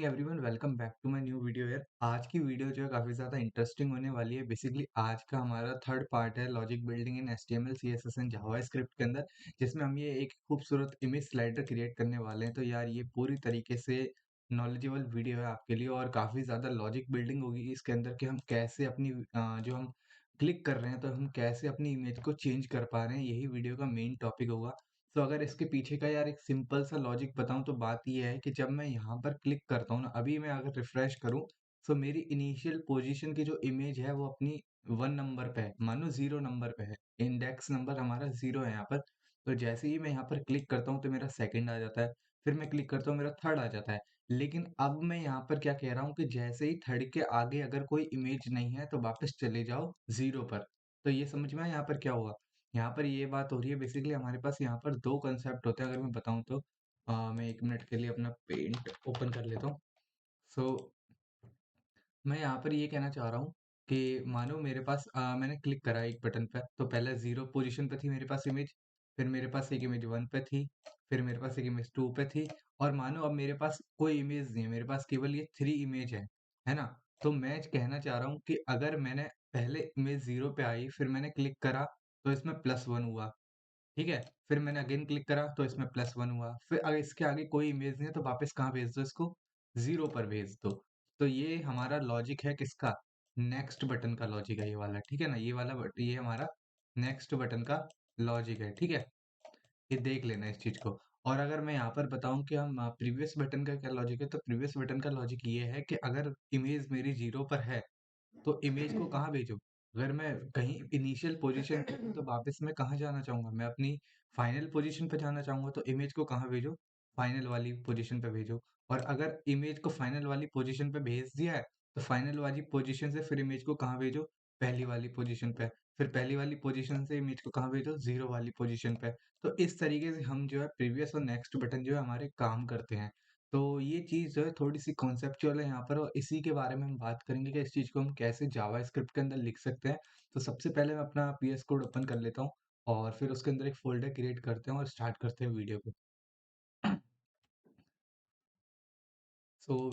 Morning everyone, welcome back to my new video यार। आज की वीडियो जो है काफ़ी ज़्यादा इंटरेस्टिंग होने वाली है। बेसिकली आज का हमारा थर्ड पार्ट है logic building in HTML CSS and JavaScript के अंदर, जिसमें हम ये एक खूबसूरत इमेज स्लाइडर क्रिएट करने वाले हैं। तो यार ये पूरी तरीके से नॉलेजेबल वीडियो है आपके लिए और काफ़ी ज़्यादा लॉजिक बिल्डिंग होगी इसके अंदर कि हम कैसे अपनी जो हम क्लिक कर रहे हैं तो हम कैसे अपनी इमेज को चेंज कर पा रहे हैं, यही वीडियो का मेन टॉपिक होगा। तो अगर इसके पीछे का यार एक सिंपल सा लॉजिक बताऊँ तो बात ये है कि जब मैं यहाँ पर क्लिक करता हूँ ना, अभी मैं अगर रिफ्रेश करूँ, तो मेरी इनिशियल पोजीशन की जो इमेज है वो अपनी 1 नंबर पे है, मानो 0 नंबर पे है। इंडेक्स नंबर हमारा 0 है यहाँ पर। तो जैसे ही मैं यहाँ पर क्लिक करता हूँ तो मेरा सेकंड आ जाता है, फिर मैं क्लिक करता हूँ मेरा थर्ड आ जाता है। लेकिन अब मैं यहाँ पर क्या कह रहा हूँ कि जैसे ही थर्ड के आगे अगर कोई इमेज नहीं है तो वापस चले जाओ 0 पर। तो ये समझ में आया यहाँ पर क्या हुआ? यहाँ पर ये बात हो रही है बेसिकली हमारे पास यहाँ पर 2 कांसेप्ट होते हैं अगर मैं बताऊँ तो। मैं 1 मिनट के लिए अपना पेंट ओपन कर लेता हूँ। सो मैं यहाँ पर ये कहना चाह रहा हूँ कि मानो मेरे पास मैंने क्लिक करा एक बटन पे, तो पहले 0 पोज़ीशन पे थी मेरे पास इमेज, फिर मेरे पास एक इमेज 1 पे थी, फिर मेरे पास एक इमेज 2 पे थी और मानो अब मेरे पास कोई इमेज नहीं है, मेरे पास केवल ये 3 इमेज है ना? तो मैं कहना चाह रहा हूँ कि अगर मैंने पहले इमेज 0 पे आई, फिर मैंने क्लिक करा, तो इसमें +1 हुआ। ठीक है? फिर मैंने अगेन क्लिक करा तो इसमें +1 हुआ। फिर अगर इसके आगे कोई इमेज नहीं है तो वापस कहाँ भेज दो इसको? 0 पर भेज दो। तो ये हमारा लॉजिक है किसका? नेक्स्ट बटन का लॉजिक है ये वाला, ठीक है ना? ये वाला ये हमारा नेक्स्ट बटन का लॉजिक है, ठीक है? ये देख लेना इस चीज़ को। और अगर मैं यहाँ पर बताऊँ कि हम प्रीवियस बटन का क्या लॉजिक है, तो प्रीवियस बटन का लॉजिक ये है कि अगर इमेज मेरी 0 पर है तो इमेज को कहाँ भेजूँ? अगर मैं कहीं इनिशियल पोज़ीशन पे हूँ, तो वापस मैं कहाँ जाना चाहूँगा? मैं अपनी फाइनल पोज़ीशन पे जाना चाहूँगा, तो इमेज को कहाँ भेजूँ? फाइनल वाली पोज़ीशन पे भेजूँ। और अगर इमेज को फाइनल वाली पोज़ीशन पे भेज दिया है, तो फाइनल वाली पोज़ीशन से फिर इमेज को कहाँ भेजो? पहली वाली पोज़ीशन पे। फिर पहली वाली पोज़ीशन से इमेज को कहाँ भेजो? 0 वाली पोज़ीशन पे। तो इस तरीके से हम जो है प्रीवियस और नेक्स्ट बटन जो है हमारे काम करते हैं। तो ये चीज़ जो है थोड़ी-सी कॉन्सेप्चुअल है यहाँ पर और इसी के बारे में हम बात करेंगे कि इस चीज़ को हम कैसे जावास्क्रिप्ट के अंदर लिख सकते हैं। तो सबसे पहले मैं अपना पीएस कोड ओपन कर लेता हूँ और फिर उसके अंदर एक फ़ोल्डर क्रिएट करते हैं और स्टार्ट करते हैं वीडियो को। सो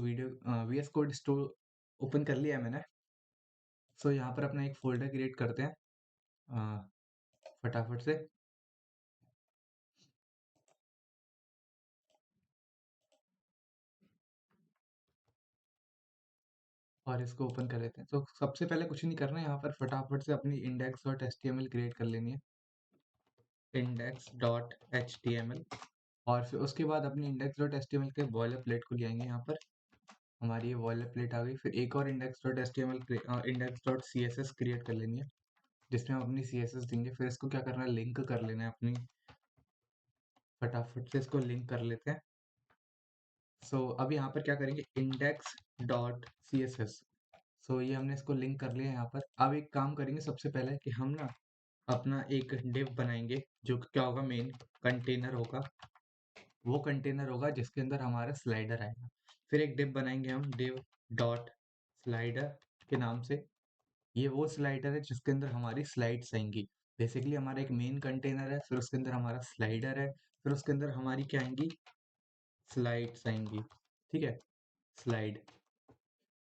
वीएस कोड ओपन कर लिया है मैंने। सो यहाँ पर अपना एक फ़ोल्डर क्रिएट करते हैं फटाफट से और इसको ओपन कर लेते हैं। तो सबसे पहले कुछ नहीं करना है, यहाँ पर फटाफट से अपनी index.html क्रिएट कर लेनी है। index.html और फिर उसके बाद अपनी index.html के बॉयलरप्लेट को ले आएँगे यहाँ पर। हमारी ये बॉयलरप्लेट आ गई। फिर एक और index.html index.css क्रिएट कर लेनी है, जिसमें हम अपनी सीएसएस देंगे। फिर इसको क्या करना है, लिंक कर लेना है अपनी, फटाफट से इसको लिंक कर लेते हैं। अब यहाँ पर क्या करेंगे, index.css। ये हमने इसको लिंक कर लिया है यहाँ पर। अब एक काम करेंगे सबसे पहले कि हम ना अपना एक डिव बनाएँगे, जो कि क्या होगा, मेन कंटेनर होगा। वो कंटेनर होगा जिसके अंदर हमारा स्लाइडर आएगा। फिर एक डिव बनाएँगे हम, डिव डॉट स्लाइडर के नाम से। ये वो स्लाइडर है जिसके अंदर हमारी स्लाइड्स आएँगी। बेसिकली हमारा एक मेन कंटेनर है, फिर उसके अंदर हमारा स्लाइडर है, फिर उसके अंदर हमारी क्या आएँगी, स्लाइड्स आएँगी। ठीक है? स्लाइड।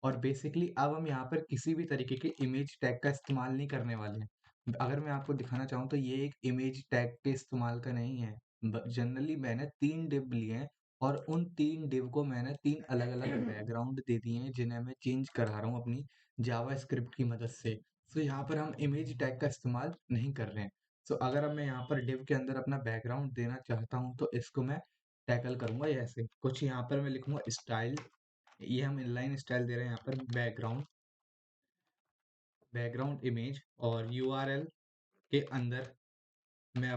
और बेसिकली अब हम यहाँ पर किसी भी तरीके के इमेज टैग का इस्तेमाल नहीं करने वाले हैं। अगर मैं आपको दिखाना चाहूँ तो ये एक इमेज टैग के इस्तेमाल का नहीं है। जनरली मैंने 3 डिव लिए हैं और उन 3 डिव को मैंने 3 अलग-अलग बैकग्राउंड दे दिए हैं, जिन्हें मैं चेंज करा रहा हूँ अपनी जावास्क्रिप्ट की मदद से। यहाँ पर हम इमेज टैग का इस्तेमाल नहीं कर रहे हैं। अगर अब मैं यहाँ पर डिव के अंदर अपना बैकग्राउंड देना चाहता हूँ तो इसको मैं टैकल करूँगा ऐसे। कुछ यहाँ पर मैं लिखूँगा स्टाइल, ये हम इनलाइन स्टाइल दे रहे हैं यहाँ पर, बैकग्राउंड इमेज, और यूआरएल के अंदर मैं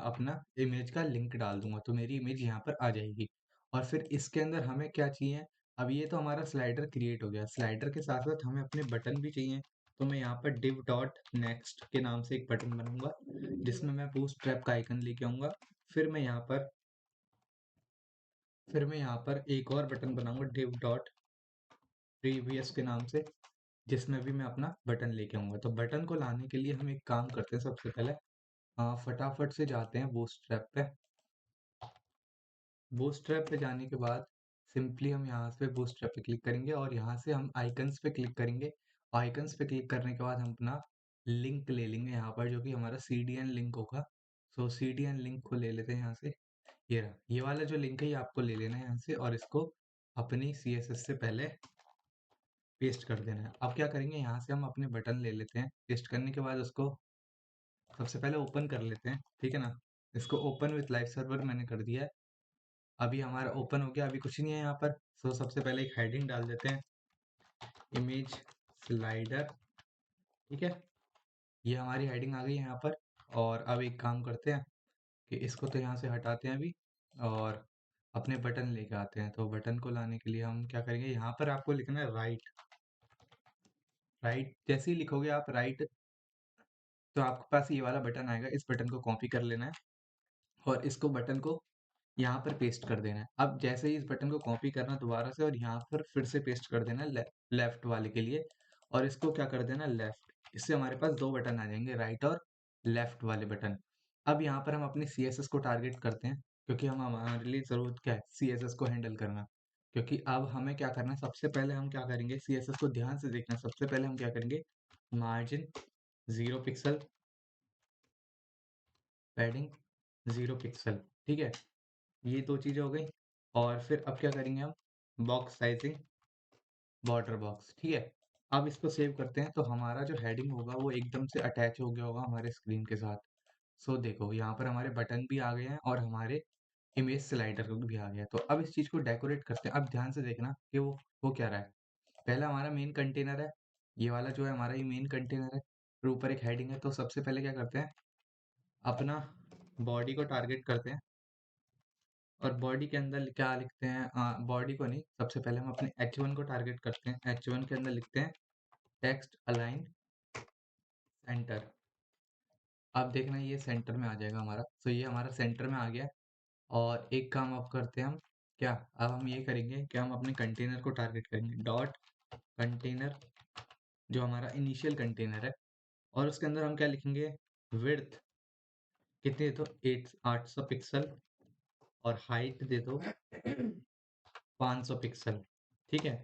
अपना इमेज का लिंक डाल दूंगा, तो मेरी इमेज यहाँ पर आ जाएगी। और फिर इसके अंदर हमें क्या चाहिए, अब ये तो हमारा स्लाइडर क्रिएट हो गया। स्लाइडर के साथ साथ हमें अपने बटन भी चाहिए। तो मैं यहाँ पर div डॉट नेक्स्ट के नाम से एक बटन बनाऊंगा, जिसमें मैं बूटस्ट्रैप का आइकन लेके आऊंगा। फिर मैं यहाँ पर एक और बटन बनाऊंगा div डॉट प्रीवियस के नाम से, जिसमें भी मैं अपना बटन लेके आऊँगा। तो बटन को लाने के लिए हम एक काम करते हैं, सबसे पहले फटाफट से जाते हैं बूटस्ट्रैप पे। बूटस्ट्रैप पे जाने के बाद सिंपली हम यहाँ से बूस्टरैप पे क्लिक करेंगे और यहाँ से हम आइकन्स पे क्लिक करेंगे। आइकन्स पे क्लिक करने के बाद हम अपना लिंक ले लेंगे यहाँ पर, जो कि हमारा सीडीएन लिंक होगा। सो सीडीएन लिंक को ले लेते हैं यहाँ से। ये रहा, ये वाला जो लिंक है ये आपको ले लेना है यहाँ से और इसको अपनी सीएसएस से पहले पेस्ट कर देना है। अब क्या करेंगे, यहाँ से हम अपने बटन ले लेते हैं। पेस्ट करने के बाद उसको सबसे पहले ओपन कर लेते हैं, ठीक है ना। इसको ओपन विथ लाइव सर्वर मैंने कर दिया है। अभी हमारा ओपन हो गया, अभी कुछ नहीं है यहाँ पर। सो सबसे पहले एक हेडिंग डाल देते हैं, इमेज स्लाइडर, ठीक है। ये हमारी हेडिंग आ गई है यहाँ पर। और अब एक काम करते हैं कि इसको तो यहाँ से हटाते हैं अभी और अपने बटन लेके आते हैं। तो बटन को लाने के लिए हम क्या करेंगे, यहाँ पर आपको लिखना है राइट। राइट जैसे ही लिखोगे आप राइट, तो आपके पास ये वाला बटन आएगा। इस बटन को कॉपी कर लेना है और इसको बटन को यहाँ पर पेस्ट कर देना है। अब जैसे ही इस बटन को कॉपी करना दोबारा से और यहाँ पर फिर से पेस्ट कर देना है लेफ्ट वाले के लिए, और इसको क्या कर देना लेफ्ट। इससे हमारे पास दो बटन आ जाएंगे, राइट और लेफ्ट वाले बटन। अब यहाँ पर हम अपनी सीएसएस को टारगेट करते हैं, क्योंकि हम हमारे लिए ज़रूरत क्या है, सीएसएस को हैंडल करना। क्योंकि अब हमें क्या करना है, सबसे पहले हम क्या करेंगे, सीएसएस को ध्यान से देखना। सबसे पहले हम क्या करेंगे, मार्जिन 0 पिक्सल, पैडिंग 0 पिक्सल, ठीक है। ये दो चीज़ें हो गई। और फिर अब क्या करेंगे हम, बॉक्स साइजिंग बॉर्डर बॉक्स, ठीक है। अब इसको सेव करते हैं, तो हमारा जो हेडिंग होगा वो एकदम से अटैच हो गया होगा हमारे स्क्रीन के साथ। सो देखो यहाँ पर हमारे बटन भी आ गए हैं और हमारे इमेज स्लाइडर भी आ गया है। तो अब इस चीज़ को डेकोरेट करते हैं। अब ध्यान से देखना कि वो हो क्या रहा है। पहला हमारा मेन कंटेनर है, ये वाला जो है हमारा ये मेन कंटेनर है। फिर ऊपर एक हेडिंग है। तो सबसे पहले क्या करते हैं, अपना बॉडी को टारगेट करते हैं और बॉडी के अंदर क्या लिखते हैं, बॉडी को नहीं, सबसे पहले हम अपने H1 को टारगेट करते हैं। H1 के अंदर लिखते हैं टेक्स्ट अलाइन सेंटर। अब देखना ये सेंटर में आ जाएगा हमारा। तो ये हमारा सेंटर में आ गया। और एक काम अब करते हैं हम, क्या अब हम ये करेंगे कि हम अपने कंटेनर को टारगेट करेंगे, डॉट कंटेनर जो हमारा इनिशियल कंटेनर है। और उसके अंदर हम क्या लिखेंगे, विड्थ कितनी दे दो, 800 पिक्सल, और हाइट दे दो 500 पिक्सल, ठीक है।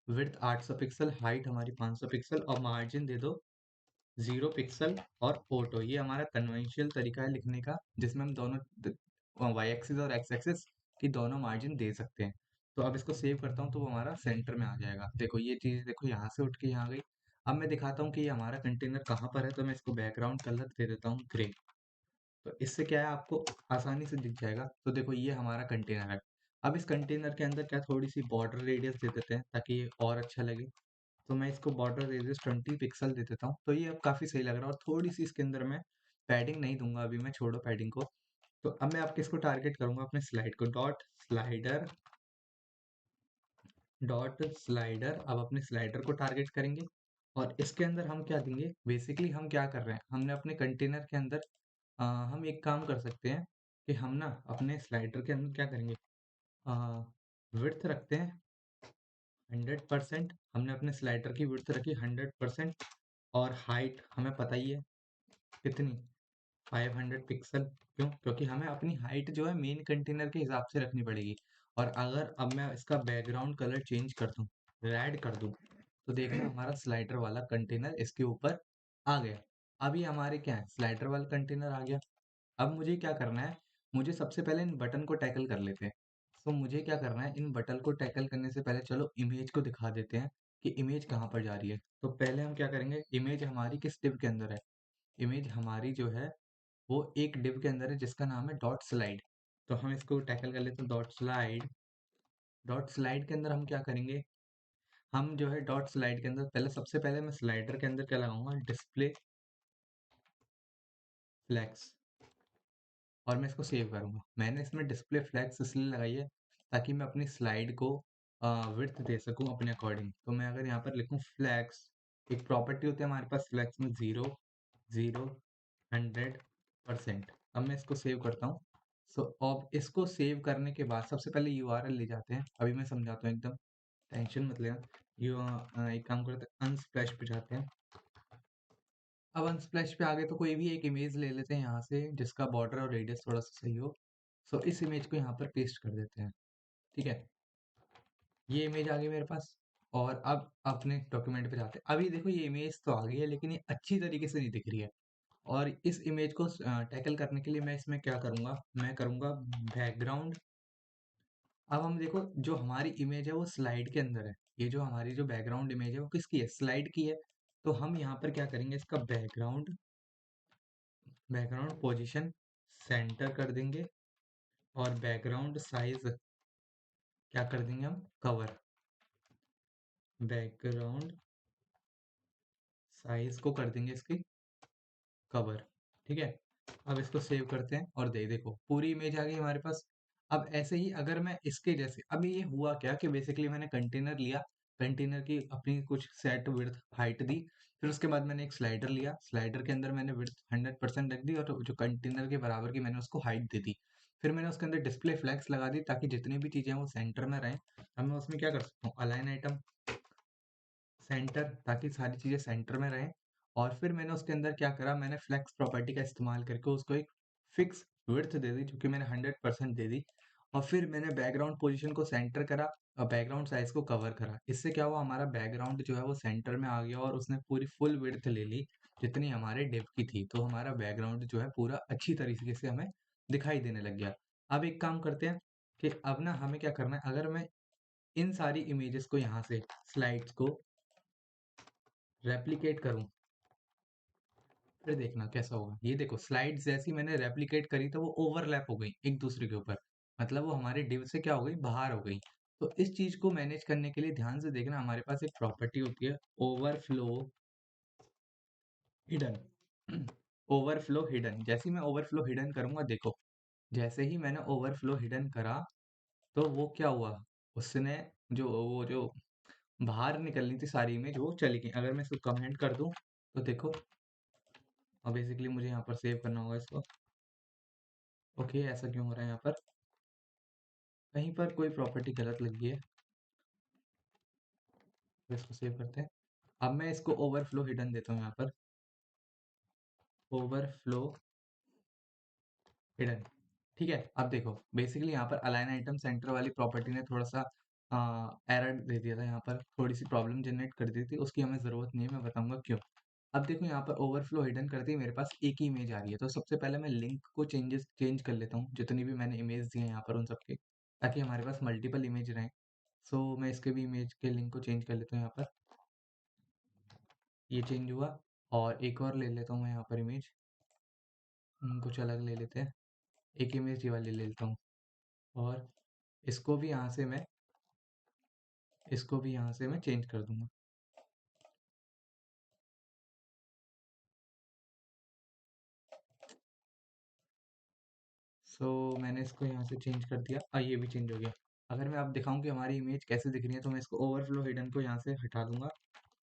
विड्थ 800 पिक्सल, हाइट हमारी 500 पिक्सल, और मार्जिन दे दो 0 पिक्सल और ऑटो। ये हमारा कन्वेंशनल तरीका है लिखने का, जिसमें हम दोनों वाई एक्सिस और एक्स एक्सिस की दोनों मार्जिन दे सकते हैं। तो अब इसको सेव करता हूँ तो वो हमारा सेंटर में आ जाएगा। देखो ये चीज़ देखो यहाँ से उठ के यहाँ गई। अब मैं दिखाता हूँ कि ये हमारा कंटेनर कहाँ पर है। तो मैं इसको बैकग्राउंड कलर दे देता हूँ ग्रे। तो इससे क्या है, आपको आसानी से दिख जाएगा। तो देखो ये हमारा कंटेनर है। अब इस कंटेनर के अंदर क्या थोड़ी सी बॉर्डर रेडियस दे देते हैं ताकि ये और अच्छा लगे। तो मैं इसको बॉर्डर रेडियस 20 पिक्सल दे देता हूँ। तो ये अब काफ़ी सही लग रहा है। और थोड़ी सी इसके अंदर मैं पैडिंग नहीं दूंगा अभी, मैं छोड़ो पैडिंग को। तो अब मैं आप किसको टारगेट करूंगा, अपने स्लाइड को, डॉट स्लाइडर। अब अपने स्लाइडर को टारगेट करेंगे और इसके अंदर हम क्या देंगे, बेसिकली हम क्या कर रहे हैं, हमने अपने कंटेनर के अंदर हम एक काम कर सकते हैं कि हम ना अपने स्लाइडर के अंदर क्या करेंगे, विड्थ रखते हैं 100%। हमने अपने स्लाइडर की विड्थ रखी 100%। और हाइट हमें पता ही है कितनी, 500 पिक्सल। क्यों, क्योंकि हमें अपनी हाइट जो है मेन कंटेनर के हिसाब से रखनी पड़ेगी। और अगर अब मैं इसका बैकग्राउंड कलर चेंज कर दूं, रेड कर दूं, तो देखना हमारा स्लाइडर वाला कंटेनर इसके ऊपर आ गया। अभी हमारे क्या है, स्लाइडर वाला कंटेनर आ गया। अब मुझे क्या करना है, मुझे सबसे पहले इन बटन को टैकल कर लेते हैं। तो मुझे क्या करना है, इन बटन को टैकल करने से पहले चलो इमेज को दिखा देते हैं कि इमेज कहाँ पर जा रही है। तो पहले हम क्या करेंगे, इमेज हमारी किस टिप के अंदर है, इमेज हमारी जो है वो एक डिव के अंदर है जिसका नाम है डॉट स्लाइड। तो हम इसको टैकल कर लेते हैं, डॉट स्लाइड। डॉट स्लाइड के अंदर हम क्या करेंगे, हम जो है डॉट स्लाइड के अंदर पहले सबसे पहले मैं स्लाइडर के अंदर क्या लगाऊंगा, डिस्प्ले फ्लैक्स। और मैं इसको सेव करूंगा। मैंने इसमें डिस्प्ले फ्लैक्स इसलिए लगाई है ताकि मैं अपनी स्लाइड को विड्थ दे सकूं अपने अकॉर्डिंग। तो मैं अगर यहाँ पर लिखूं फ्लैक्स, एक प्रॉपर्टी होती है हमारे पास फ्लैक्स में, 0 0 100%। अब मैं इसको सेव करता हूँ। सो अब इसको सेव करने के बाद सबसे पहले यूआरएल ले जाते हैं। अभी मैं समझाता हूँ, एकदम टेंशन मत लेना। यू एक काम करते हैं, अनस्प्लैश पे जाते हैं। अब अनस्प्लैश पे आगे तो कोई भी एक इमेज ले लेते हैं यहाँ से जिसका बॉर्डर और रेडियस थोड़ा सा सही हो। सो इस इमेज को यहाँ पर पेस्ट कर देते हैं, ठीक है। ये इमेज आ गई मेरे पास। और अब अपने डॉक्यूमेंट पे जाते हैं। अभी देखो ये इमेज तो आ गई है, लेकिन ये अच्छी तरीके से नहीं दिख रही है। और इस इमेज को टैकल करने के लिए मैं इसमें क्या करूँगा, मैं करूँगा बैकग्राउंड। अब हम देखो जो हमारी इमेज है वो स्लाइड के अंदर है। ये जो हमारी जो बैकग्राउंड इमेज है वो किसकी है, स्लाइड की है। तो हम यहाँ पर क्या करेंगे, इसका बैकग्राउंड, बैकग्राउंड पोजीशन सेंटर कर देंगे। और बैकग्राउंड साइज क्या कर देंगे हम, कवर। बैकग्राउंड साइज को कर देंगे इसकी कवर। ठीक है। अब इसको सेव करते हैं और देखो पूरी इमेज आ गई हमारे पास। अब ऐसे ही अगर मैं इसके जैसे, अभी ये हुआ क्या कि बेसिकली मैंने कंटेनर लिया, कंटेनर की अपनी कुछ सेट विड्थ हाइट दी। फिर उसके बाद मैंने एक स्लाइडर लिया, स्लाइडर के अंदर मैंने विड्थ 100% रख दी और जो कंटेनर के बराबर की मैंने उसको हाइट दे दी। फिर मैंने उसके अंदर डिस्प्ले फ्लैग्स लगा दी ताकि जितनी भी चीजें वो सेंटर में रहें। अब मैं उसमें क्या कर सकता हूँ, अलाइन आइटम सेंटर, ताकि सारी चीजें सेंटर में रहें। और फिर मैंने उसके अंदर क्या करा, मैंने फ्लेक्स प्रॉपर्टी का इस्तेमाल करके उसको एक फिक्स विड्थ दे दी, जो कि मैंने 100% दे दी। और फिर मैंने बैकग्राउंड पोजीशन को सेंटर करा और बैकग्राउंड साइज को कवर करा। इससे क्या हुआ, हमारा बैकग्राउंड जो है वो सेंटर में आ गया और उसने पूरी फुल विड्थ ले ली जितनी हमारे डिव की थी। तो हमारा बैकग्राउंड जो है पूरा अच्छी तरीके से हमें दिखाई देने लग गया। अब एक काम करते हैं कि अब ना हमें क्या करना है, अगर मैं इन सारी इमेजेस को यहाँ से स्लाइड्स को रेप्लिकेट करूं, फिर देखना कैसा होगा। ये देखो स्लाइड्स जैसी मैंने रेप्लिकेट करी तो वो ओवरलैप हो गई एक दूसरे के ऊपर, मतलब वो हमारे डिव से क्या हो गई, बाहर हो गई। तो इस चीज को मैनेज करने के लिए ध्यान से देखना, हमारे पास एक प्रॉपर्टी होती है ओवरफ्लो हिडन। ओवरफ्लो हिडन, जैसे ही मैं ओवरफ्लो हिडन करूंगा, देखो जैसे ही मैंने ओवरफ्लो हिडन करा तो वो क्या हुआ, उसने जो वो जो बाहर निकलनी थी सारी इमेज वो चली गई। अगर मैं इसको कमेंट कर दूं तो देखो, अब बेसिकली मुझे यहाँ पर सेव करना होगा इसको। ओके, ऐसा क्यों हो रहा है यहाँ पर, कहीं पर कोई प्रॉपर्टी गलत लगी है। तो इसको सेव करते हैं। अब मैं इसको ओवरफ्लो हिडन देता हूँ यहाँ पर, ओवरफ्लो हिडन। ठीक है। अब देखो बेसिकली यहाँ पर अलाइन आइटम सेंटर वाली प्रॉपर्टी ने थोड़ा सा एरर दे दिया था, यहाँ पर थोड़ी सी प्रॉब्लम जनरेट कर दी थी, उसकी हमें ज़रूरत नहीं है, मैं बताऊंगा क्यों। अब देखो यहाँ पर ओवरफ्लो हिडन करते ही मेरे पास एक ही इमेज आ रही है। तो सबसे पहले मैं लिंक को चेंज कर लेता हूँ, जितनी भी मैंने इमेज दी है यहाँ पर उन सबके, ताकि हमारे पास मल्टीपल इमेज रहें। सो मैं इसके भी इमेज के लिंक को चेंज कर लेता हूँ यहाँ पर, ये चेंज हुआ। और एक और ले लेता हूँ मैं यहाँ पर इमेज, कुछ अलग ले लेते हैं, एक इमेज ये वाली ले लेता हूँ। और इसको भी यहाँ से मैं, इसको भी यहाँ से मैं चेंज कर दूंगा। सो मैंने इसको यहाँ से चेंज कर दिया और ये भी चेंज हो गया। अगर मैं आप दिखाऊं कि हमारी इमेज कैसे दिख रही है, तो मैं इसको ओवरफ्लो हिडन को यहाँ से हटा दूंगा,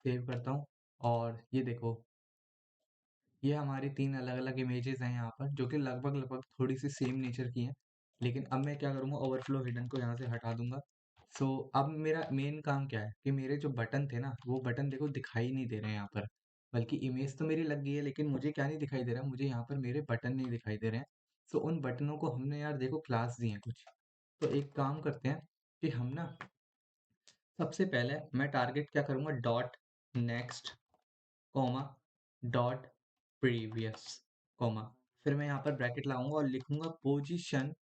सेव करता हूँ। और ये देखो, ये हमारी 3 अलग-अलग इमेजेस हैं यहाँ पर, जो कि लगभग-लगभग थोड़ी-सी सेम नेचर की हैं। लेकिन अब मैं क्या करूँगा, ओवरफ्लो हिडन को यहाँ से हटा दूँगा। सो अब मेरा मेन काम क्या है कि मेरे जो बटन थे ना, वो बटन देखो दिखाई नहीं दे रहे हैं यहाँ पर। बल्कि इमेज तो मेरी लग गई है, लेकिन मुझे क्या नहीं दिखाई दे रहा है, मुझे यहाँ पर मेरे बटन नहीं दिखाई दे रहे हैं। सो उन बटनों को हमने यार देखो क्लास दी हैं कुछ। तो एक काम करते हैं कि हम ना सबसे पहले मैं टारगेट क्या करूँगा, dot next comma dot previous comma, फिर मैं यहाँ पर ब्रैकेट लगाऊंगा और लिखूंगा पोजीशन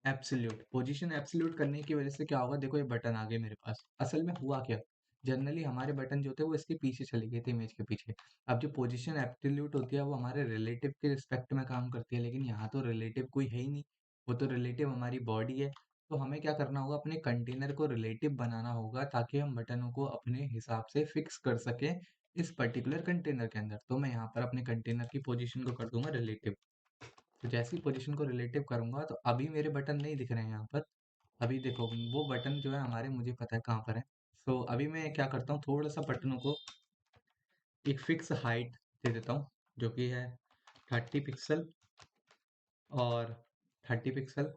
एब्सोल्यूट। पोजीशन एब्सोल्यूट करने की वजह से क्या होगा, देखो ये बटन आ गए मेरे पास। असल में हुआ क्या, जनरली हमारे बटन जो थे वो इसके पीछे चले गए थे, इमेज के पीछे। अब जो पोजीशन एब्सोल्यूट होती है वो हमारे रिलेटिव के रिस्पेक्ट में काम करती है, लेकिन यहाँ तो रिलेटिव कोई है ही नहीं, वो तो रिलेटिव हमारी बॉडी है। तो हमें क्या करना होगा, अपने कंटेनर को रिलेटिव बनाना होगा ताकि हम बटनों को अपने हिसाब से फिक्स कर सकें इस पर्टिकुलर कंटेनर के अंदर। तो मैं यहाँ पर अपने कंटेनर की पोजीशन को कर दूंगा रिलेटिव। तो जैसे ही पोजीशन को रिलेटिव करूंगा तो अभी मेरे बटन नहीं दिख रहे हैं यहाँ पर। अभी देखो वो बटन जो है हमारे, मुझे पता है कहाँ पर है। सो अभी मैं क्या करता हूँ, थोड़ा सा बटनों को एक फिक्स हाइट दे देता हूँ, जो कि है 30 पिक्सल। और 30 पिक्सल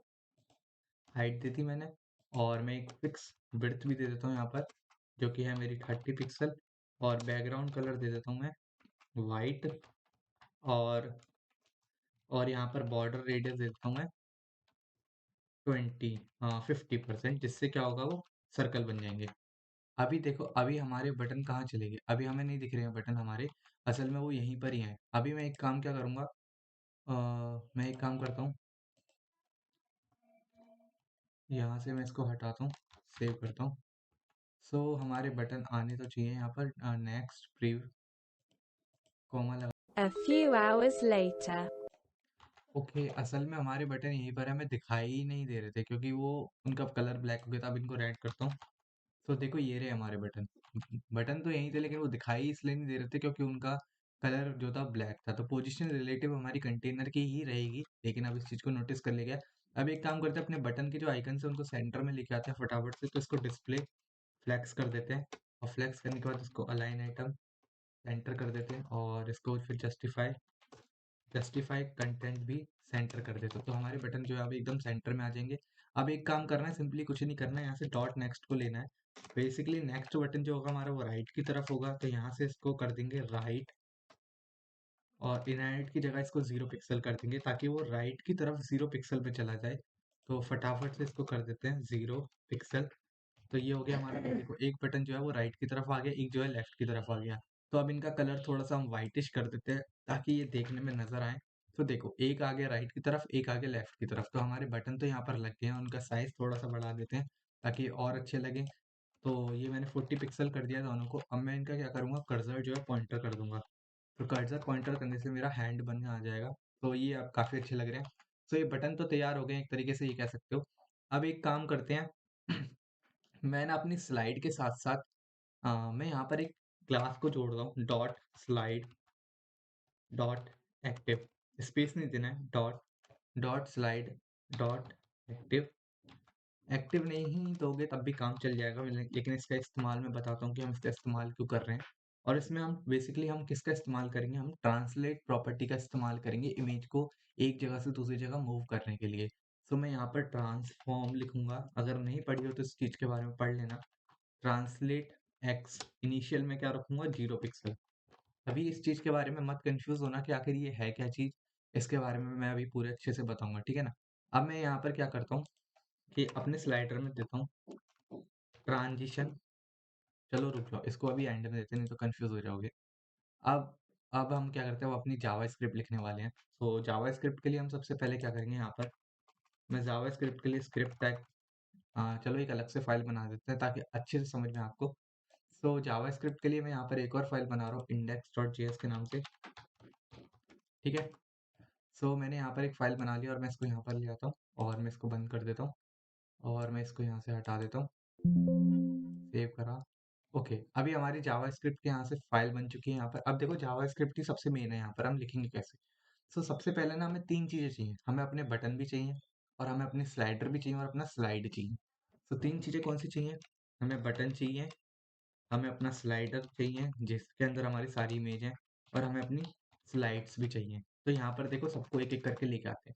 हाइट दी थी मैंने। और मैं एक फिक्स विड्थ भी दे देता हूँ यहाँ पर, जो कि है मेरी 30 पिक्सल। और बैकग्राउंड कलर दे देता हूँ मैं वाइट। और यहाँ पर बॉर्डर रेडियस दे देता हूँ मैं 20, हाँ 50%, जिससे क्या होगा वो सर्कल बन जाएंगे। अभी देखो, अभी हमारे बटन कहाँ चले गए, अभी हमें नहीं दिख रहे हैं बटन हमारे, असल में वो यहीं पर ही हैं। अभी मैं एक काम क्या करूँगा, मैं एक काम करता हूँ, यहाँ से मैं इसको हटाता हूँ, सेव करता हूँ। सो हमारे बटन आने तो चाहिए यहाँ पर, नेक्स्ट प्रीव्यू कॉमा लगा। A few hours later. Okay, असल में हमारे बटन यहीं पर है, हमें दिखाई ही नहीं दे रहे थे क्योंकि वो उनका कलर ब्लैक हो गया था। अब इनको रेड करता हूँ, तो देखो ये रहे हमारे बटन। बटन तो यहीं थे लेकिन वो दिखाई इसलिए नहीं दे रहे थे क्योंकि उनका कलर जो था ब्लैक था। तो पोजीशन रिलेटिव हमारी कंटेनर की ही रहेगी, लेकिन अब इस चीज़ को नोटिस कर लिया गया। अब एक काम करते हैं, अपने बटन के जो आइकन है उनको सेंटर में लेके आते हैं फटाफट से। तो इसको डिस्प्ले फ्लेक्स कर देते हैं, और फ्लेक्स करने के बाद इसको अलाइन आइटम सेंटर कर देते हैं, और इसको फिर जस्टिफाई कंटेंट भी सेंटर कर देते हो, तो हमारे बटन जो है अभी एकदम सेंटर में आ जाएंगे। अब एक काम करना है, सिंपली कुछ नहीं करना है, यहाँ से डॉट नेक्स्ट को लेना है। बेसिकली नेक्स्ट बटन जो होगा हमारा वो राइट की तरफ होगा, तो यहाँ से इसको कर देंगे राइट, और इनहेरिट की जगह इसको 0 पिक्सल कर देंगे ताकि वो राइट की तरफ 0 पिक्सल पे चला जाए। तो फटाफट से इसको कर देते हैं 0 पिक्सल। तो ये हो गया हमारा। देखो एक बटन जो है वो राइट की तरफ आ गया, एक जो है लेफ्ट की तरफ आ गया। तो अब इनका कलर थोड़ा सा हम वाइटिश कर देते हैं ताकि ये देखने में नजर आए। तो देखो एक आ गया राइट की तरफ, एक आ गया लेफ्ट की तरफ, तो हमारे बटन तो यहाँ पर लग गए हैं। उनका साइज थोड़ा सा बढ़ा देते हैं ताकि और अच्छे लगे। तो ये मैंने 40 पिक्सल कर दिया दोनों को। अब मैं इनका क्या करूँगा, कर्सर जो है पॉइंटर कर दूंगा। तो कर्सर पॉइंटर करने से मेरा हैंड बन आ जाएगा। तो ये अब काफ़ी अच्छे लग रहे हैं। तो ये बटन तो तैयार हो गए एक तरीके से, ये कह सकते हो। अब एक काम करते हैं, मैं ना अपनी स्लाइड के साथ साथ मैं यहाँ पर एक क्लास को जोड़ रहा हूँ, dot slide dot active. Space नहीं देना है, dot dot slide dot active. Active नहीं दोगे तब भी काम चल जाएगा, लेकिन इसका इस्तेमाल मैं बताता हूँ कि हम इसका इस्तेमाल क्यों कर रहे हैं। और इसमें हम बेसिकली हम किसका इस्तेमाल करेंगे, हम ट्रांसलेट प्रॉपर्टी का इस्तेमाल करेंगे इमेज को एक जगह से दूसरी जगह मूव करने के लिए। तो मैं यहाँ पर ट्रांसफॉर्म लिखूंगा, अगर नहीं पढ़ी हो तो इस चीज़ के बारे में पढ़ लेना। ट्रांसलेट एक्स, इनिशियल में क्या रखूंगा, 0 पिक्सल। अभी इस चीज़ के बारे में मत कंफ्यूज होना कि आखिर ये है क्या चीज़, इसके बारे में मैं अभी पूरे अच्छे से बताऊंगा, ठीक है ना। अब मैं यहाँ पर क्या करता हूँ कि अपने स्लाइडर में देता हूँ ट्रांजिशन। चलो रुक जाओ, इसको अभी एंड में देते हैं, नहीं तो कंफ्यूज हो जाओगे। अब अब हम क्या करते हैं, वो अपनी जावा स्क्रिप्ट लिखने वाले हैं। तो जावा स्क्रिप्ट के लिए हम सबसे पहले क्या करेंगे, यहाँ पर मैं जावा स्क्रिप्ट के लिए स्क्रिप्ट टैग, चलो एक अलग से फाइल बना देते हैं ताकि अच्छे से समझ में आपको। सो जावा स्क्रिप्ट के लिए मैं यहाँ पर एक और फाइल बना रहा हूँ index.js के नाम से, ठीक है। सो मैंने यहाँ पर एक फाइल बना लिया और मैं इसको यहाँ पर ले आता हूँ, और मैं इसको बंद कर देता हूँ, और मैं इसको यहाँ से हटा देता हूँ, सेव करा। ओके, अभी हमारी जावा स्क्रिप्ट के यहाँ से फाइल बन चुकी है यहाँ पर। अब देखो जावा स्क्रिप्ट ही सबसे मेन है, यहाँ पर हम लिखेंगे कैसे। सो सबसे पहले ना हमें तीन चीज़ें चाहिए, हमें अपने बटन भी चाहिए, और हमें अपनी स्लाइडर भी चाहिए, और अपना स्लाइड चाहिए। सो तीन चीज़ें कौन सी चाहिए, हमें बटन चाहिए, हमें अपना स्लाइडर चाहिए जिसके अंदर हमारी सारी इमेज है, और हमें अपनी स्लाइड्स भी चाहिए। तो यहाँ पर देखो सबको एक एक करके लेके आते हैं।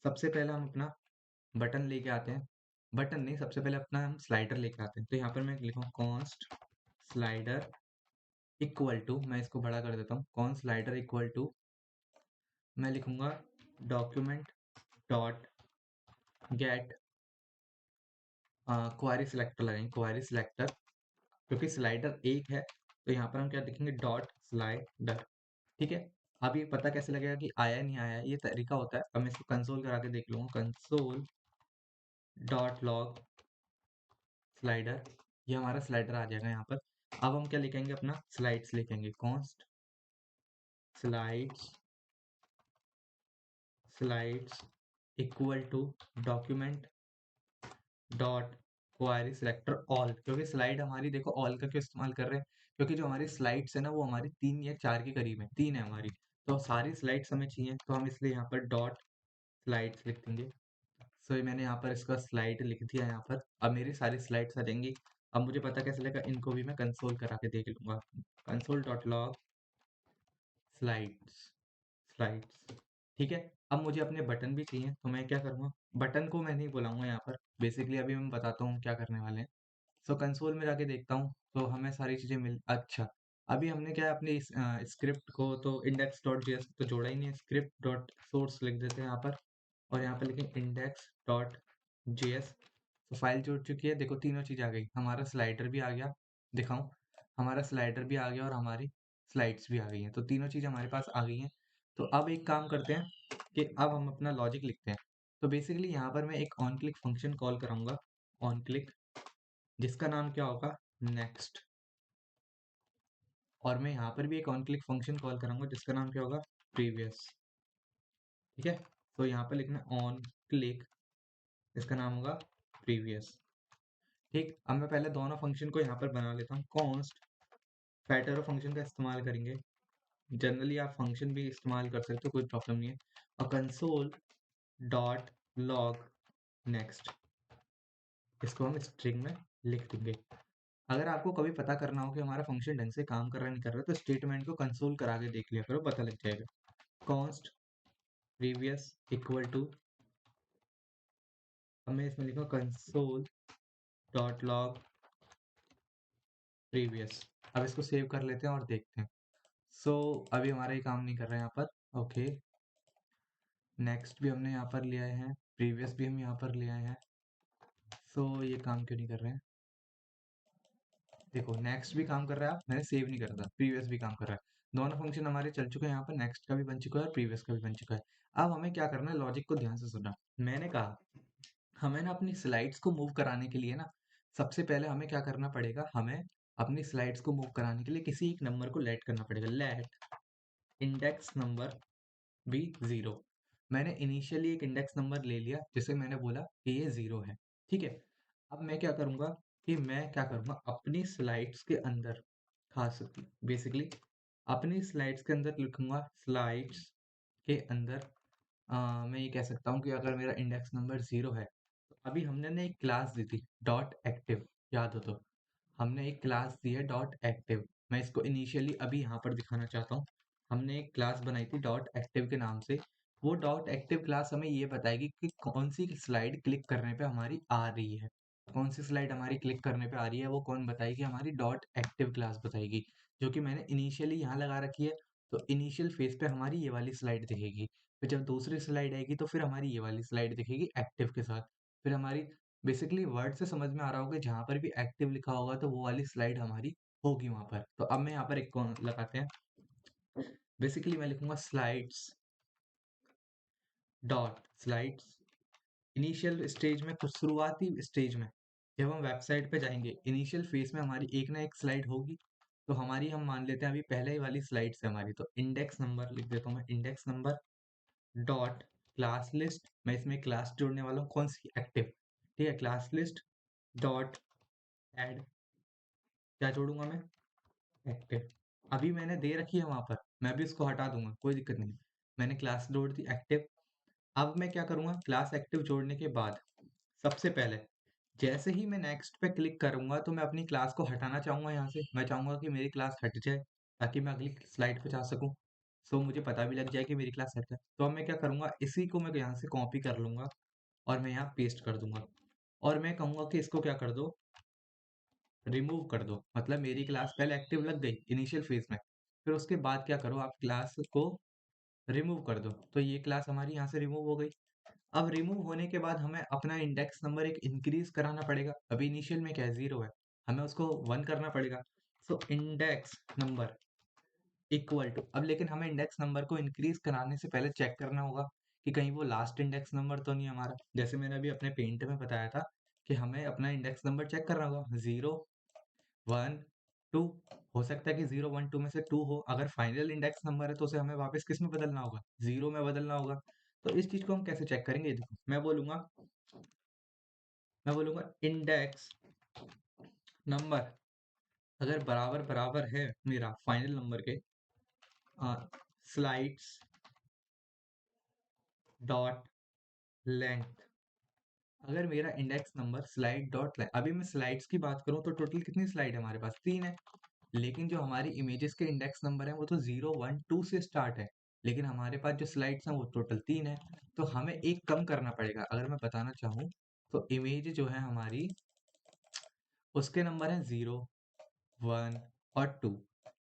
सबसे पहले हम अपना बटन लेके आते हैं, बटन नहीं, सबसे पहले अपना हम स्लाइडर लेके आते हैं। तो यहाँ पर मैं लिखूँ कॉन्स्ट स्लाइडर इक्वल टू, मैं इसको बड़ा कर देता हूँ, कॉन स्लाइडर इक्वल टू, मैं लिखूंगा डॉक्यूमेंट डॉट गेट क्वारी सिलेक्टर, लगेंगे क्वारी सिलेक्टर, क्योंकि स्लाइडर एक है। तो यहाँ पर हम क्या लिखेंगे, डॉट स्लाइडर, ठीक है। अब ये पता कैसे लगेगा कि आया नहीं आया, ये तरीका होता है। अब मैं इसको कंसोल करा के देख लूंगा, कंसोल डॉट लॉग स्लाइडर, ये हमारा स्लाइडर आ जाएगा यहाँ पर। अब हम क्या लिखेंगे, अपना स्लाइड्स लिखेंगे, const slides slides equal to document dot query selector all, क्योंकि स्लाइड हमारी, देखो ऑल का क्यों इस्तेमाल कर रहे हैं, क्योंकि जो हमारी स्लाइड्स है ना वो हमारी 3 या 4 के करीब है, 3 है हमारी। तो सारी स्लाइड्स हमें चाहिए, तो हम इसलिए यहाँ पर डॉट स्लाइड्स लिख देंगे। सो ये मैंने यहाँ पर इसका स्लाइड लिख दिया यहाँ पर। अब मेरी सारी स्लाइड्स आ जाएंगी। अब मुझे पता कैसे लगा, इनको भी मैं कंसोल करा के देख लूंगा, console dot log slides slides, ठीक है। अब मुझे अपने बटन भी चाहिए, तो मैं क्या करूँगा, बटन को मैं नहीं बुलाऊंगा यहाँ पर, बेसिकली अभी मैं बताता हूँ क्या करने वाले हैं। सो कंसोल में जाके देखता हूँ, तो हमें सारी चीज़ें मिल, अच्छा अभी हमने क्या है, अपनी स्क्रिप्ट को तो इंडेक्स डॉट जेएस तो जोड़ा ही नहीं है, स्क्रिप्ट डॉट सोर्स लिख देते हैं यहाँ पर, और यहाँ पर लिखें इंडेक्स डॉट जेएस तो फाइल जुड़ चुकी है, देखो तीनों चीज़ आ गई, हमारा स्लाइडर भी आ गया, दिखाऊँ? हमारा स्लाइडर भी आ गया और हमारी स्लाइड्स भी आ गई हैं, तो तीनों चीज़ हमारे पास आ गई हैं। तो अब एक काम करते हैं कि अब हम अपना लॉजिक लिखते हैं। तो बेसिकली यहाँ पर मैं एक ऑन क्लिक फंक्शन कॉल कराऊँगा, ऑन क्लिक, जिसका नाम क्या होगा? नेक्स्ट। और मैं यहाँ पर भी एक ऑन क्लिक फंक्शन कॉल कराऊँगा जिसका नाम क्या होगा? प्रीवियस। ठीक है? तो यहाँ पर लिखना है ऑन क्लिक, इसका नाम होगा प्रीवियस। ठीक, अब मैं पहले दोनों फंक्शन को यहाँ पर बना लेता हूँ। कॉन्स्ट फैक्टर फंक्शन का इस्तेमाल करेंगे। जनरली आप फंक्शन भी इस्तेमाल कर सकते हो, कोई प्रॉब्लम नहीं है। और कंसोल डॉट लॉग नेक्स्ट, इसको हम स्ट्रिंग में लिख देंगे। अगर आपको कभी पता करना हो कि हमारा फंक्शन ढंग से काम कर रहा है नहीं कर रहा, तो स्टेटमेंट को कंसोल करा के देख लिया करो, पता लग जाएगा। कॉन्स्ट प्रीवियस इक्वल टू, अब मैं इसमें लिखूँ कंसोल डॉट लॉग प्रीवियस। अब इसको सेव कर लेते हैं और देखते हैं। सो अभी हमारा ये काम नहीं कर रहा है यहाँ पर। ओके, नेक्स्ट भी हमने यहाँ पर ले आए हैं, प्रीवियस भी हम यहाँ पर ले आए हैं। सो ये काम क्यों नहीं कर रहे हैं? देखो नेक्स्ट भी काम कर रहा है, मैंने सेव नहीं करा था, प्रीवियस भी काम कर रहा है। दोनों फंक्शन हमारे चल चुके हैं, यहाँ पर नेक्स्ट का भी बन चुका है और प्रीवियस का भी बन चुका है। अब हमें क्या करना है, लॉजिक को ध्यान से सुनना। मैंने कहा हमें ना अपनी स्लाइड्स को मूव कराने के लिए ना, सबसे पहले हमें क्या करना पड़ेगा, हमें अपनी स्लाइड्स को मूव कराने के लिए किसी एक नंबर को लेट करना पड़ेगा। Let index number be 0। मैंने इनिशियली एक इंडेक्स नंबर ले लिया जिसे मैंने बोला कि ये 0 है। ठीक है? अब मैं क्या करूँगा कि मैं क्या करूँगा अपनी स्लाइड्स के अंदर, खास बेसिकली अपनी स्लाइड्स के अंदर लिखूँगा, स्लाइड्स के अंदर मैं ये कह सकता हूँ कि अगर मेरा इंडेक्स नंबर 0 है, तो अभी हमने ना एक क्लास दी थी डॉट एक्टिव, याद हो तो? हमने एक क्लास दी है डॉट एक्टिव। मैं इसको इनिशियली अभी यहाँ पर दिखाना चाहता हूँ। हमने एक क्लास बनाई थी डॉट एक्टिव के नाम से। वो डॉट एक्टिव क्लास हमें ये बताएगी कि कौन सी स्लाइड क्लिक करने पे हमारी आ रही है। कौन सी स्लाइड हमारी क्लिक करने पे आ रही है, वो कौन बताएगी? हमारी डॉट एक्टिव क्लास बताएगी, जो कि मैंने इनिशियली यहाँ लगा रखी है। तो इनिशियल फेज पे हमारी ये वाली स्लाइड दिखेगी। फिर जब दूसरी स्लाइड आएगी तो फिर हमारी ये वाली स्लाइड दिखेगी एक्टिव के साथ। फिर हमारी बेसिकली वर्ड से समझ में आ रहा होगा, जहाँ पर भी एक्टिव लिखा होगा तो वो वाली स्लाइड हमारी होगी वहाँ पर। तो अब मैं यहाँ पर एक कौन लगाते हैं, बेसिकली मैं लिखूंगा slides dot slides. Initial stage में, कुछ शुरुआती स्टेज में, जब हम वेबसाइट पे जाएंगे, इनिशियल फेज में हमारी एक ना एक स्लाइड होगी। तो हमारी, हम मान लेते हैं अभी पहले ही वाली स्लाइड से हमारी, तो इंडेक्स नंबर लिख देता हूँ मैं, index number dot class list. मैं इसमें क्लास जोड़ने वाला हूँ, कौन सी? एक्टिव। ठीक है, क्लास लिस्ट डॉट एड, क्या जोड़ूंगा मैं? एक्टिव। अभी मैंने दे रखी है वहां पर, मैं भी उसको हटा दूंगा, कोई दिक्कत नहीं। मैंने क्लास जोड़ दी एक्टिव। अब मैं क्या करूंगा, क्लास एक्टिव जोड़ने के बाद सबसे पहले जैसे ही मैं नेक्स्ट पे क्लिक करूंगा तो मैं अपनी क्लास को हटाना चाहूंगा यहाँ से। मैं चाहूंगा कि मेरी क्लास हट जाए ताकि मैं अगली स्लाइड पे जा सकूं। सो मुझे पता भी लग जाए कि मेरी क्लास हट जाए। तो अब मैं क्या करूंगा, इसी को मैं यहाँ से कॉपी कर लूंगा और मैं यहाँ पेस्ट कर दूंगा। और मैं कहूंगा कि इसको क्या कर दो, रिमूव कर दो। मतलब मेरी क्लास पहले एक्टिव लग गई इनिशियल फेज में, फिर उसके बाद क्या करो, आप क्लास को रिमूव कर दो। तो ये क्लास हमारी यहाँ से रिमूव हो गई। अब रिमूव होने के बाद हमें अपना इंडेक्स नंबर एक इंक्रीज कराना पड़ेगा। अभी इनिशियल में क्या है, 0 है, हमें उसको 1 करना पड़ेगा। So index number equal to, अब लेकिन हमें इंडेक्स नंबर को इंक्रीज कराने से पहले चेक करना होगा कि कहीं वो लास्ट इंडेक्स नंबर तो नहीं हमारा। जैसे मैंने अभी अपने पेंट में बताया था कि हमें अपना इंडेक्स नंबर चेक करना होगा, 0 1 2। हो सकता है कि 0 1 2 में से 2 हो। अगर फाइनल इंडेक्स नंबर है तो उसे हमें वापस किस में बदलना होगा, 0 में बदलना होगा। तो इस चीज को हम कैसे चेक करेंगे, देखो मैं बोलूंगा इंडेक्स नंबर अगर बराबर बराबर है मेरा फाइनल नंबर के, स्लाइड्स डॉट लेंथ। अगर मेरा index number slide dot length, अभी मैं स्लाइड्स की बात करूं तो टोटल कितनी स्लाइड है हमारे पास, 3 है। लेकिन जो हमारी इमेजेस के इंडेक्स नंबर है वो तो 0 1 2 से स्टार्ट है। लेकिन हमारे पास जो स्लाइड्स हैं वो टोटल 3 है। तो हमें एक कम करना पड़ेगा। अगर मैं बताना चाहूँ तो इमेज जो है हमारी, उसके नंबर है 0 1 और 2।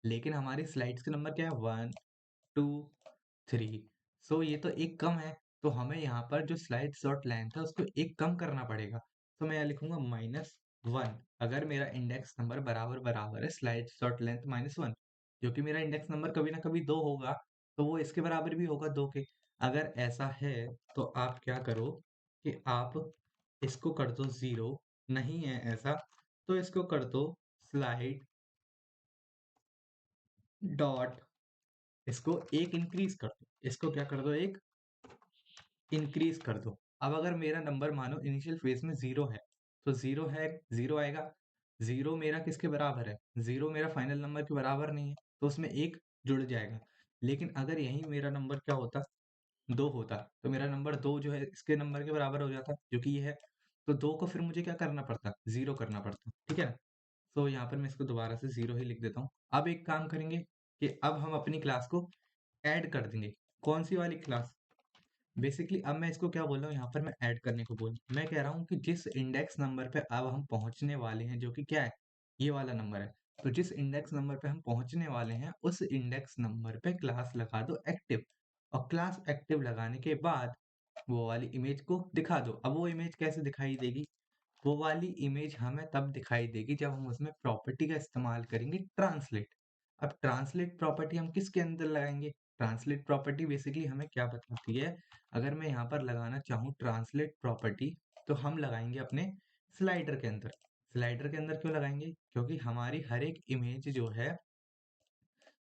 लेकिन हमारी स्लाइड्स के नंबर क्या है, 1 2 3। सो ये तो एक कम है। तो हमें यहाँ पर जो स्लाइड्स डॉट लेंथ है उसको एक कम करना पड़ेगा। तो मैं यहाँ लिखूंगा -1 अगर मेरा इंडेक्स नंबर बराबर बराबर है स्लाइड्स डॉट लेंथ -1, जो कि मेरा इंडेक्स नंबर कभी ना कभी 2 होगा, तो वो इसके बराबर भी होगा 2 के। अगर ऐसा है तो आप क्या करो कि आप इसको कर दो 0, नहीं है ऐसा तो इसको कर दो स्लाइड डॉट, इसको 1 इंक्रीज कर दो, इसको क्या कर दो 1 इंक्रीज कर दो। अब अगर मेरा नंबर मानो इनिशियल फेज में 0 है, तो 0 है, 0 आएगा। 0 मेरा किसके बराबर है? 0 मेरा फाइनल नंबर के बराबर नहीं है, तो उसमें 1 जुड़ जाएगा। लेकिन अगर यहीं मेरा नंबर क्या होता? 2 होता, तो मेरा नंबर 2 जो है इसके नंबर के बराबर हो जाता, जो कि ये है। तो 2 को फिर मुझे क्या करना पड़ता? 0 करना पड़ता, ठीक है ना? तो यहाँ पर मैं इसको दोबारा से 0 ही लिख देता हूँ। अब एक काम करेंगे कि अब हम अपनी क्लास को ऐड कर देंगे। कौन-सी वाली क्लास? बेसिकली अब मैं इसको क्या बोल रहा हूँ यहाँ पर, मैं ऐड करने को बोल मैं कह रहा हूँ कि जिस इंडेक्स नंबर पे अब हम पहुँचने वाले हैं, जो कि क्या है? ये वाला नंबर है। तो जिस इंडेक्स नंबर पे हम पहुँचने वाले हैं, उस इंडेक्स नंबर पे क्लास लगा दो एक्टिव, और क्लास एक्टिव लगाने के बाद वो वाली इमेज को दिखा दो। अब वो इमेज कैसे दिखाई देगी? वो वाली इमेज हमें तब दिखाई देगी जब हम उसमें प्रॉपर्टी का इस्तेमाल करेंगे ट्रांसलेट। अब ट्रांसलेट प्रॉपर्टी हम किसके अंदर लगाएंगे? ट्रांसलेट प्रॉपर्टी बेसिकली हमें क्या बताती है? अगर मैं यहाँ पर लगाना चाहूँ ट्रांसलेट प्रॉपर्टी, तो हम लगाएंगे अपने स्लाइडर के अंदर। स्लाइडर के अंदर क्यों लगाएंगे? क्योंकि हमारी हर एक इमेज जो है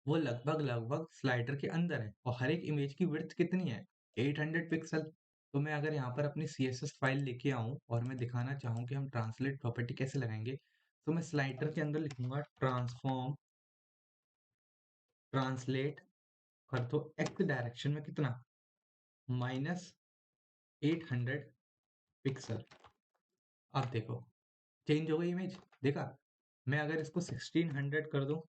वो लगभग-लगभग स्लाइडर के अंदर है, और हर एक इमेज की विड्थ कितनी है? 800 पिक्सल। तो मैं अगर यहाँ पर अपनी सीएसएस फाइल लेके आऊँ और मैं दिखाना चाहूँ कि हम ट्रांसलेट प्रॉपर्टी कैसे लगाएँगे, तो मैं स्लाइडर के अंदर लिखूँगा ट्रांसफॉर्म ट्रांसलेट कर दो एक्स डायरेक्शन में कितना? -800 पिक्सल। अब देखो, चेंज हो गई इमेज, देखा? मैं अगर इसको 1600 कर दूँ,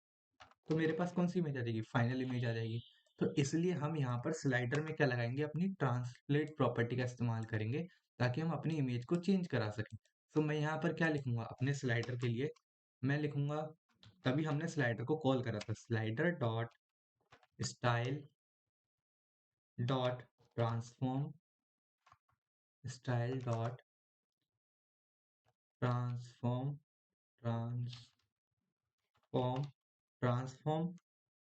तो मेरे पास कौन सी इमेज आ जाएगी? फाइनल इमेज आ जाएगी। तो इसलिए हम यहाँ पर स्लाइडर में क्या लगाएंगे? अपनी ट्रांसलेट प्रॉपर्टी का इस्तेमाल करेंगे, ताकि हम अपनी इमेज को चेंज करा सकें। तो मैं यहाँ पर क्या लिखूंगा अपने स्लाइडर के लिए? मैं लिखूंगा, तभी हमने स्लाइडर को कॉल करा था, slider dot style dot transform, style dot transform, transform, transform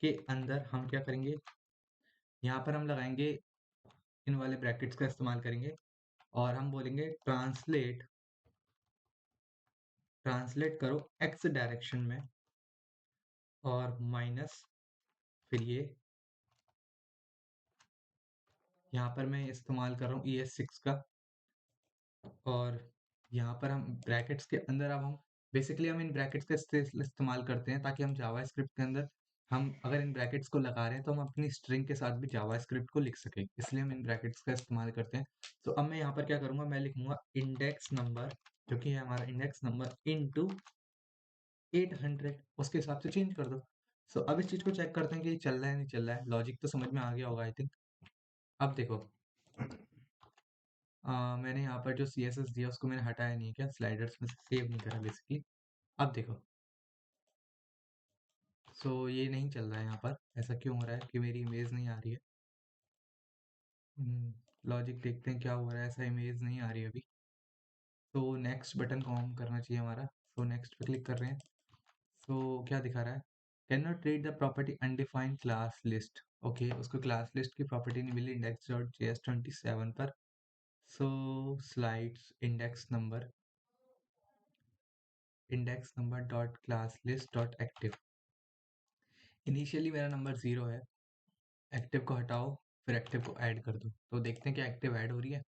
के अंदर हम क्या करेंगे? यहाँ पर हम लगाएंगे, इन वाले ब्रैकेट्स का इस्तेमाल करेंगे, और हम बोलेंगे ट्रांसलेट, ट्रांसलेट करो एक्स डायरेक्शन में, और माइनस, फिर ये यहाँ पर मैं इस्तेमाल कर रहा हूँ ES6 का, और यहाँ पर हम ब्रैकेट्स के अंदर अब हम बेसिकली हम इन ब्रैकेट्स का इस्तेमाल करते हैं, ताकि हम जावास्क्रिप्ट के अंदर हम अगर इन ब्रैकेट्स को लगा रहे हैं तो हम अपनी स्ट्रिंग के साथ भी जावास्क्रिप्ट को लिख सकें, इसलिए हम इन ब्रैकेट्स का इस्तेमाल करते हैं। तो अब मैं यहाँ पर क्या करूँगा? मैं लिखूंगा इंडेक्स नंबर, जो कि है हमारा इंडेक्स नंबर, इनटू 800, उसके हिसाब से चेंज कर दो। सो अब इस चीज़ को चेक करते हैं कि ये चल रहा है नहीं चल रहा है। लॉजिक तो समझ में आ गया होगा आई थिंक। अब देखो, मैंने यहाँ पर जो CSS दिया उसको मैंने हटाया नहीं है क्या? स्लाइडर्स में से सेव नहीं करा बेसिकली। अब देखो, सो ये नहीं चल रहा है यहाँ पर। ऐसा क्यों हो रहा है कि मेरी इमेज नहीं आ रही है? लॉजिक देखते हैं क्या हो रहा है। ऐसा इमेज नहीं आ रही है अभी। तो नेक्स्ट बटन को ऑन करना चाहिए हमारा। सो नेक्स्ट पे क्लिक कर रहे हैं। सो क्या दिखा रहा है? Can not read the property undefined class list. Okay, उसको क्लास लिस्ट की प्रॉपर्टी नहीं मिली index.js27 पर। So slides index number dot class list dot active. Initially मेरा नंबर 0 है, एक्टिव को हटाओ, फिर एक्टिव को ऐड कर दो, तो देखते हैं कि एक्टिव ऐड हो रही है।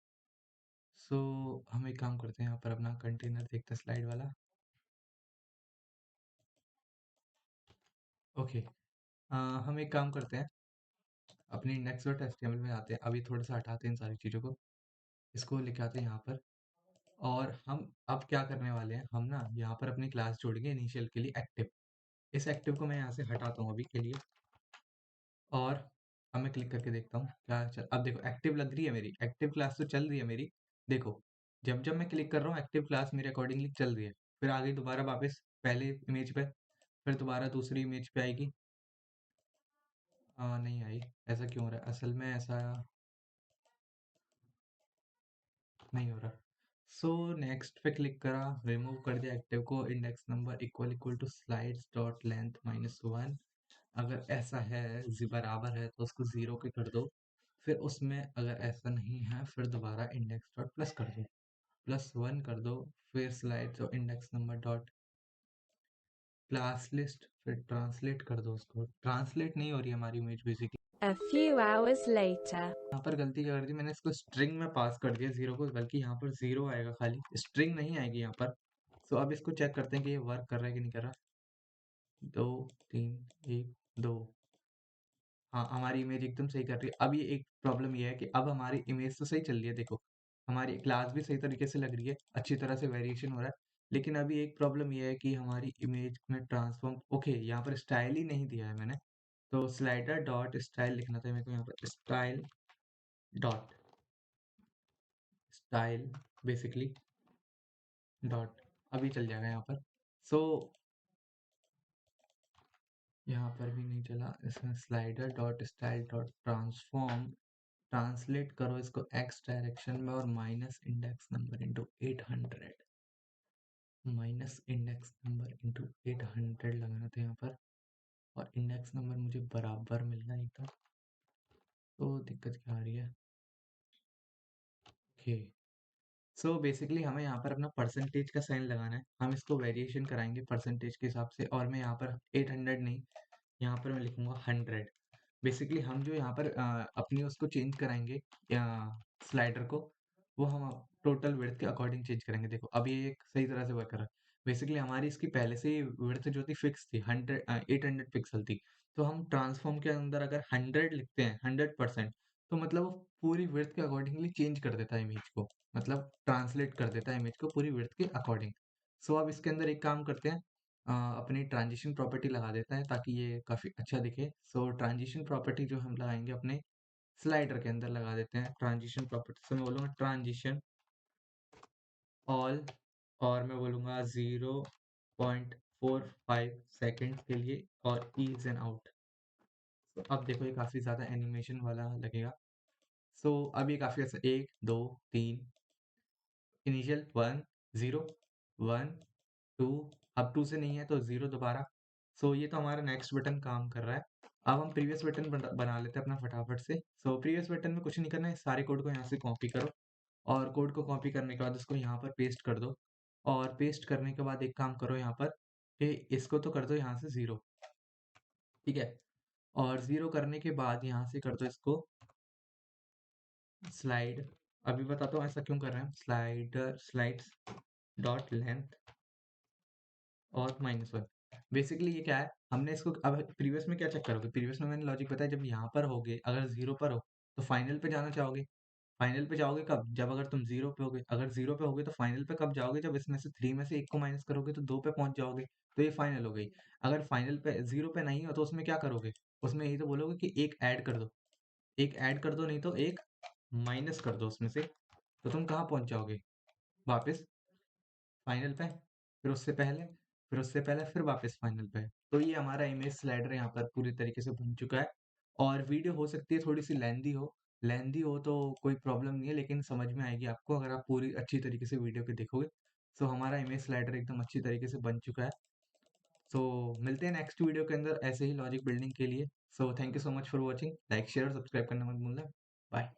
सो हम एक काम करते हैं, यहाँ पर अपना कंटेनर देखते हैं स्लाइड वाला। ओके, हम एक काम करते हैं, अपने index.html में आते हैं। अभी थोड़ा सा हटाते हैं इन सारी चीज़ों को, इसको लेके आते हैं यहाँ पर। और हम अब क्या करने वाले हैं? हम ना यहाँ पर अपनी क्लास जोड़ेंगे इनिशियल के लिए एक्टिव। इस एक्टिव को मैं यहाँ से हटाता हूँ अभी के लिए, और अब मैं क्लिक करके देखता हूँ क्या चल। अब देखो एक्टिव लग रही है, मेरी एक्टिव क्लास तो चल रही है मेरी। देखो, जब जब मैं क्लिक कर रहा हूँ एक्टिव क्लास मेरे अकॉर्डिंगली चल रही है। फिर आगे दोबारा वापस पहले इमेज पे, फिर दोबारा दूसरी इमेज पे आएगी। नहीं आई। ऐसा क्यों हो रहा है? असल में ऐसा नहीं हो रहा। सो नेक्स्ट पे क्लिक करा, रिमूव कर दिया एक्टिव को, index number equal equal to slides dot length -1। अगर ऐसा है बराबर है तो उसको 0 के कर दो। फिर उसमें अगर ऐसा नहीं है फिर दोबारा इंडेक्स डॉट प्लस कर दो, +1 कर दो। फिर स्लाइड्स और index number dot class list, फिर ट्रांसलेट कर दो उसको। ट्रांसलेट नहीं हो रही हमारी image basically. A few hours later. यहाँ पर गलती क्या कर दी मैंने, इसको स्ट्रिंग में पास कर दिया 0 को, बल्कि यहाँ पर 0 आएगा, खाली स्ट्रिंग नहीं आएगी यहाँ पर। सो अब इसको चेक करते हैं कि ये वर्क कर रहा है कि नहीं कर रहा। 2 3 1 2। हाँ, हमारी इमेज एकदम सही कर रही है। अब ये एक प्रॉब्लम ये है कि अब हमारी इमेज तो सही चल रही है, देखो हमारी क्लास भी सही तरीके से लग रही है, अच्छी तरह से वेरिएशन हो रहा है। लेकिन अभी एक प्रॉब्लम ये है कि हमारी इमेज में ट्रांसफॉर्म, ओके यहाँ पर स्टाइल ही नहीं दिया है मैंने, तो स्लाइडर डॉट स्टाइल लिखना था मेरे को, यहाँ पर style dot style basically dot, अभी चल जाएगा यहाँ पर। सो यहाँ पर भी नहीं चला, इसमें slider dot style dot transform, translate करो इसको एक्स डायरेक्शन में, और minus index number into 800, minus index number into 800 लगाना था यहाँ पर। और इंडेक्स नंबर मुझे बराबर मिलना ही था, तो दिक्कत क्या आ रही है। ओके, सो बेसिकली हमें यहाँ पर अपना परसेंटेज का साइन लगाना है, हम इसको वेरिएशन कराएंगे परसेंटेज के हिसाब से। और मैं यहाँ पर 800 नहीं, यहाँ पर मैं लिखूंगा 100। बेसिकली हम जो यहाँ पर अपनी उसको चेंज कराएंगे या स्लाइडर को, वो हम टोटल विड्थ के अकॉर्डिंग चेंज करेंगे। देखो अब ये एक सही तरह से वर्क कर रहा है। बेसिकली हमारी इसकी पहले से ही विड्थ जो थी फिक्स थी, 800 पिक्सल थी। तो हम ट्रांसफॉर्म के अंदर अगर 100 लिखते हैं, 100%, तो मतलब वो पूरी विड्थ के अकॉर्डिंगली चेंज कर देता है इमेज को, मतलब ट्रांसलेट कर देता है इमेज को पूरी विड्थ के अकॉर्डिंग। सो अब इसके अंदर एक काम करते हैं, अपनी ट्रांजिशन प्रॉपर्टी लगा देता है ताकि ये काफ़ी अच्छा दिखे। सो ट्रांजिशन प्रॉपर्टी जो हम लगाएंगे अपने स्लाइडर के अंदर लगा देते हैं ट्रांजिशन प्रॉपर्टी। से मैं बोलूँगा ट्रांजिशन ऑल, और मैं बोलूँगा 0.45 सेकेंड के लिए, और ईज एंड आउट। तो अब देखो ये काफ़ी ज़्यादा एनिमेशन वाला लगेगा। सो अब ये काफ़ी अच्छा, 1 2 3 इनिशियल 1 0 1 2, अब 2 से नहीं है तो 0 दोबारा। सो ये तो हमारा नेक्स्ट बटन काम कर रहा है। अब हम प्रीवियस बटन बना लेते हैं अपना फटाफट से। सो प्रीवियस बटन में कुछ नहीं करना है, सारे कोड को यहाँ से कॉपी करो, और कोड को कॉपी करने के बाद उसको यहाँ पर पेस्ट कर दो। और पेस्ट करने के बाद एक काम करो यहाँ पर कि इसको तो कर दो यहाँ से 0, ठीक है। और 0 करने के बाद यहाँ से कर दो इसको स्लाइड। अभी बताता हूँ ऐसा क्यों कर रहे हैं। स्लाइडर स्लाइड्स डॉट लेंथ और -1। बेसिकली ये क्या है, हमने इसको अब प्रीवियस में क्या चेक करोगे, प्रीवियस में मैंने लॉजिक बताया, जब यहाँ पर होगे अगर 0 पर हो तो फाइनल पे जाना चाहोगे। फाइनल पे जाओगे कब, जब अगर तुम 0 पे होगे, अगर 0 पे होगे तो फाइनल पे कब जाओगे, जब इसमें से 3 में से 1 को माइनस करोगे तो 2 पे पहुंच जाओगे, तो ये फाइनल हो गई। अगर फाइनल पे 0 पे नहीं हो तो उसमें क्या करोगे, उसमें यही तो बोलोगे कि एक ऐड कर दो, एक ऐड कर दो, नहीं तो एक माइनस कर दो उसमें से, तो तुम कहाँ पहुंच जाओगे, वापस फाइनल पे, फिर उससे पहले, फिर उससे पहले, फिर वापस फाइनल पे। तो ये हमारा इमेज स्लाइडर यहाँ पर पूरी तरीके से बन चुका है। और वीडियो हो सकती है थोड़ी सी लेंदी हो तो कोई प्रॉब्लम नहीं है, लेकिन समझ में आएगी आपको अगर आप पूरी अच्छी तरीके से वीडियो के देखोगे। सो हमारा इमेज स्लाइडर एकदम अच्छी तरीके से बन चुका है। सो मिलते हैं नेक्स्ट वीडियो के अंदर ऐसे ही लॉजिक बिल्डिंग के लिए। So thank you so much for watching, like share और सब्सक्राइब करना मत भूलना। बाय।